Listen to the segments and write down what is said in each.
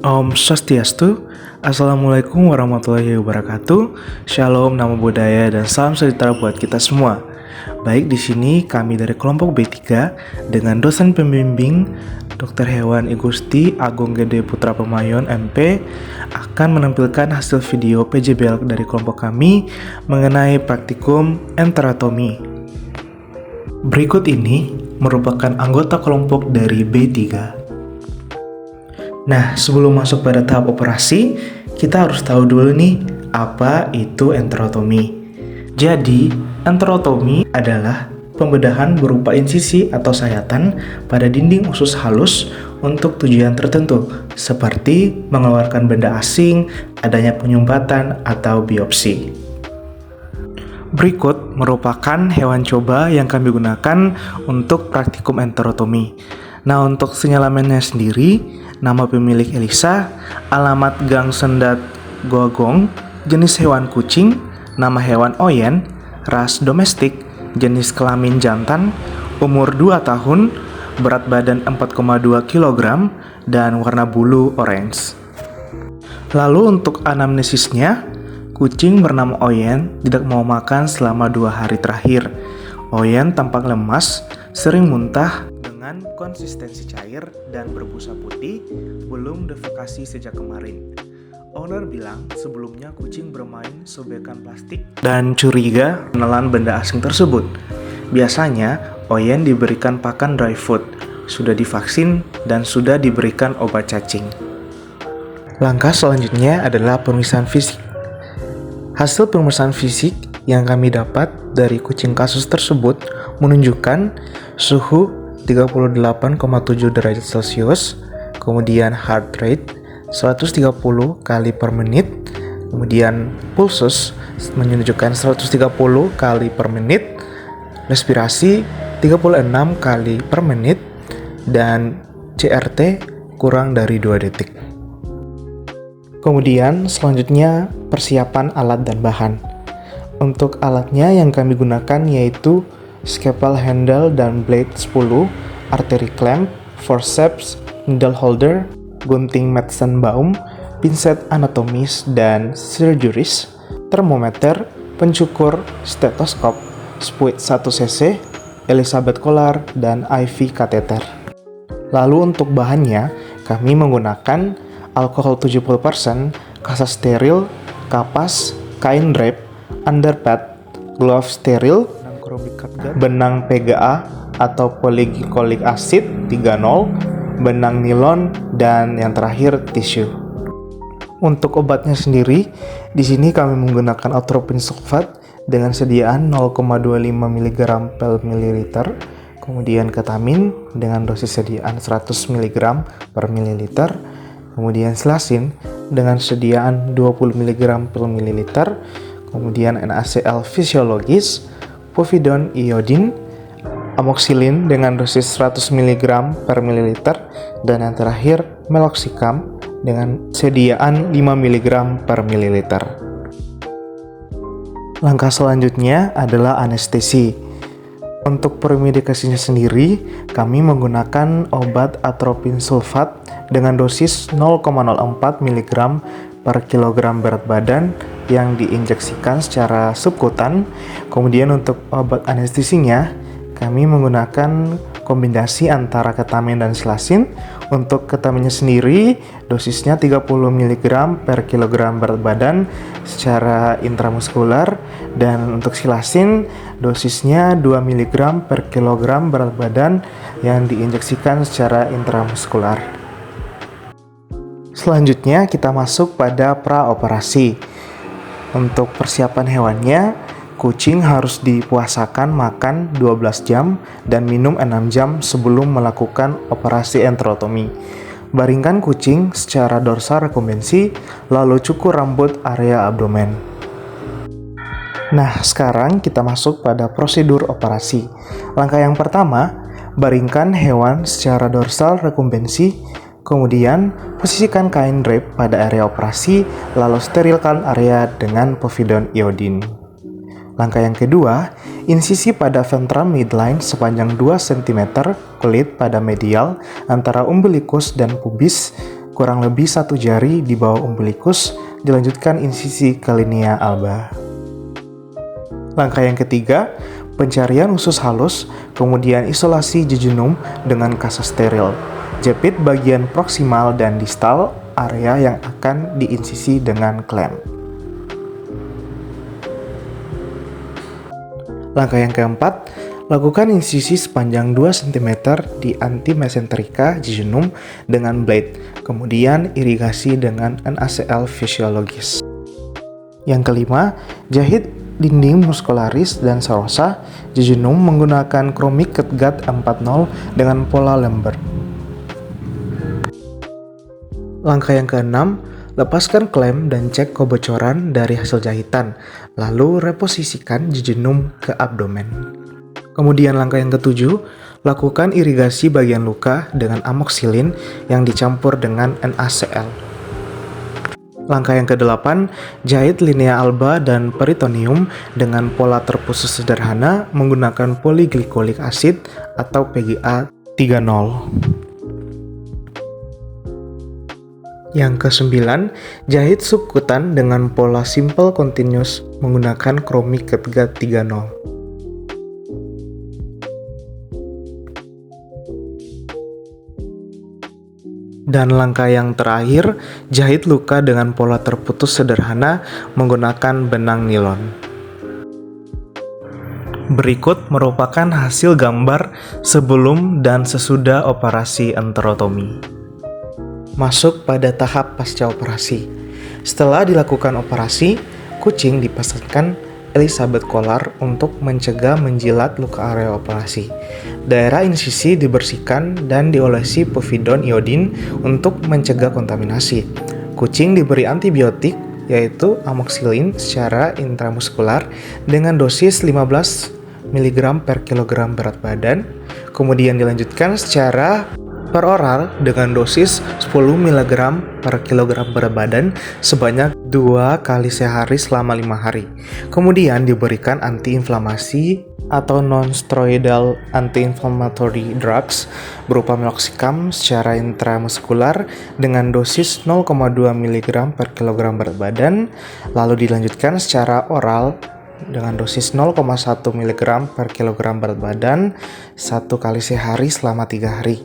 Om Swastiastu, Assalamualaikum warahmatullahi wabarakatuh. Shalom, namo buddhaya, dan salam sejahtera buat kita semua. Baik, di sini kami dari kelompok B3 dengan dosen pembimbing Dr. Hewan Igusti Agung Gede Putra Pemayon MP akan menampilkan hasil video PJBL dari kelompok kami mengenai praktikum enterotomi. Berikut ini merupakan anggota kelompok dari B3. Nah, sebelum masuk pada tahap operasi, kita harus tahu dulu nih, apa itu enterotomi. Jadi, enterotomi adalah pembedahan berupa insisi atau sayatan pada dinding usus halus untuk tujuan tertentu, seperti mengeluarkan benda asing, adanya penyumbatan, atau biopsi. Berikut merupakan hewan coba yang kami gunakan untuk praktikum enterotomi. Nah, untuk sinyalemennya sendiri, nama pemilik Elisa, alamat Gang Sendat Gogong, jenis hewan kucing, nama hewan Oyen, ras domestik, jenis kelamin jantan, umur 2 tahun, berat badan 4,2 kg, dan warna bulu orange. Lalu untuk anamnesisnya, kucing bernama Oyen tidak mau makan selama 2 hari terakhir. Oyen tampak lemas, sering muntah, dengan konsistensi cair dan berbusa putih, belum defekasi sejak kemarin. Owner bilang sebelumnya kucing bermain sobekan plastik dan curiga menelan benda asing tersebut. Biasanya, Oyen diberikan pakan dry food, sudah divaksin, dan sudah diberikan obat cacing. Langkah selanjutnya adalah pemeriksaan fisik. Hasil pemeriksaan fisik yang kami dapat dari kucing kasus tersebut menunjukkan suhu 38,7 derajat Celcius, kemudian heart rate 130 kali per menit, kemudian pulsus menunjukkan 130 kali per menit, respirasi 36 kali per menit, dan CRT kurang dari 2 detik. Kemudian selanjutnya persiapan alat dan bahan. Untuk alatnya yang kami gunakan yaitu scalpel handle dan blade 10, artery clamp, forceps, needle holder, gunting Metzenbaum, pinset anatomis dan surgeries, termometer, pencukur, stetoskop, spuit 1 cc, Elizabeth collar, dan IV kateter. Lalu untuk bahannya, kami menggunakan alkohol 70%, kasa steril, kapas, kain drape, underpad, glove steril, benang PGA atau polyglycolic acid 3,0, benang nilon, dan yang terakhir tisu. Untuk obatnya sendiri, di sini kami menggunakan atropin sulfat dengan sediaan 0,25 mg per mililiter, kemudian ketamin dengan dosis sediaan 100 mg per mililiter, kemudian silasin dengan sediaan 20 mg per mililiter, kemudian NaCl fisiologis, povidone iodin, amoxicillin dengan dosis 100 mg per mililiter, dan yang terakhir meloxicam dengan sediaan 5 mg per mililiter. Langkah selanjutnya adalah anestesi. Untuk premedikasinya sendiri, kami menggunakan obat atropin sulfat dengan dosis 0,04 mg per kilogram berat badan yang diinjeksikan secara subkutan. Kemudian untuk obat anestesinya, kami menggunakan kombinasi antara ketamin dan silasin. Untuk ketaminnya sendiri, dosisnya 30 mg per kilogram berat badan secara intramuskular, dan untuk silasin dosisnya 2 mg per kilogram berat badan yang diinjeksikan secara intramuskular. Selanjutnya kita masuk pada praoperasi. Untuk persiapan hewannya, kucing harus dipuasakan makan 12 jam dan minum 6 jam sebelum melakukan operasi enterotomi. Baringkan kucing secara dorsal rekumbensi, lalu cukur rambut area abdomen. Nah, sekarang kita masuk pada prosedur operasi. Langkah yang pertama, baringkan hewan secara dorsal rekumbensi, kemudian posisikan kain drape pada area operasi, lalu sterilkan area dengan povidone iodin. Langkah yang kedua, insisi pada ventral midline sepanjang 2 cm kulit pada medial antara umbilicus dan pubis kurang lebih 1 jari di bawah umbilikus, dilanjutkan insisi ke linea alba. Langkah yang ketiga, pencarian usus halus, kemudian isolasi jejunum dengan kasa steril. Jepit bagian proksimal dan distal area yang akan diinsisi dengan klem. Langkah yang keempat, lakukan insisi sepanjang 2 cm di antimesenterika jejunum dengan blade, kemudian irigasi dengan NaCl fisiologis. Yang kelima, jahit dinding muscularis dan serosa jejunum menggunakan chronic catgut 40 dengan pola Lambert. Langkah yang keenam, lepaskan klem dan cek kebocoran dari hasil jahitan, lalu reposisikan jejunum ke abdomen. Kemudian langkah yang ketujuh, lakukan irigasi bagian luka dengan amoxicillin yang dicampur dengan NaCl. Langkah yang kedelapan, jahit linea alba dan peritoneum dengan pola terpusus sederhana menggunakan polyglycolic acid atau PGA 30. Yang kesembilan, jahit subkutan dengan pola simple continuous menggunakan chronic catgut 30. Dan langkah yang terakhir, jahit luka dengan pola terputus sederhana menggunakan benang nilon. Berikut merupakan hasil gambar sebelum dan sesudah operasi enterotomi. Masuk pada tahap pasca operasi. Setelah dilakukan operasi, kucing dipasangkan Elizabeth Collar untuk mencegah menjilat luka area operasi. Daerah insisi dibersihkan dan diolesi povidone iodine untuk mencegah kontaminasi. Kucing diberi antibiotik yaitu amoxicillin secara intramuskular dengan dosis 15 mg per kilogram berat badan, kemudian dilanjutkan secara peroral dengan dosis 10 mg per kilogram berat badan sebanyak 2 kali sehari selama 5 hari. Kemudian diberikan antiinflamasi atau non-steroidal anti-inflammatory drugs berupa meloxicam secara intramuskular dengan dosis 0,2 mg per kilogram berat badan, lalu dilanjutkan secara oral dengan dosis 0,1 mg per kilogram berat badan 1 kali sehari selama 3 hari.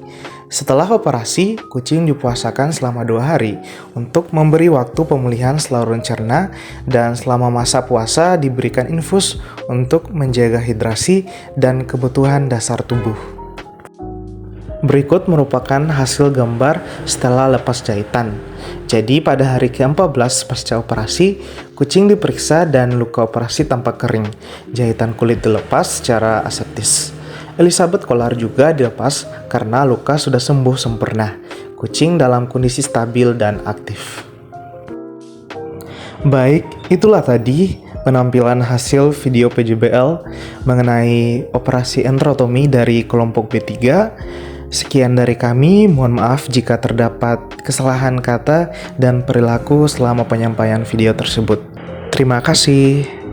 Setelah operasi, kucing dipuasakan selama 2 hari untuk memberi waktu pemulihan saluran cerna dan selama masa puasa diberikan infus untuk menjaga hidrasi dan kebutuhan dasar tubuh. Berikut merupakan hasil gambar setelah lepas jahitan. Jadi pada hari ke-14 pasca operasi, kucing diperiksa dan luka operasi tampak kering. Jahitan kulit dilepas secara aseptis. Elizabeth Collar juga dilepas karena luka sudah sembuh sempurna. Kucing dalam kondisi stabil dan aktif. Baik, itulah tadi penampilan hasil video PJBL mengenai operasi enterotomi dari kelompok B3. Sekian dari kami, mohon maaf jika terdapat kesalahan kata dan perilaku selama penyampaian video tersebut. Terima kasih.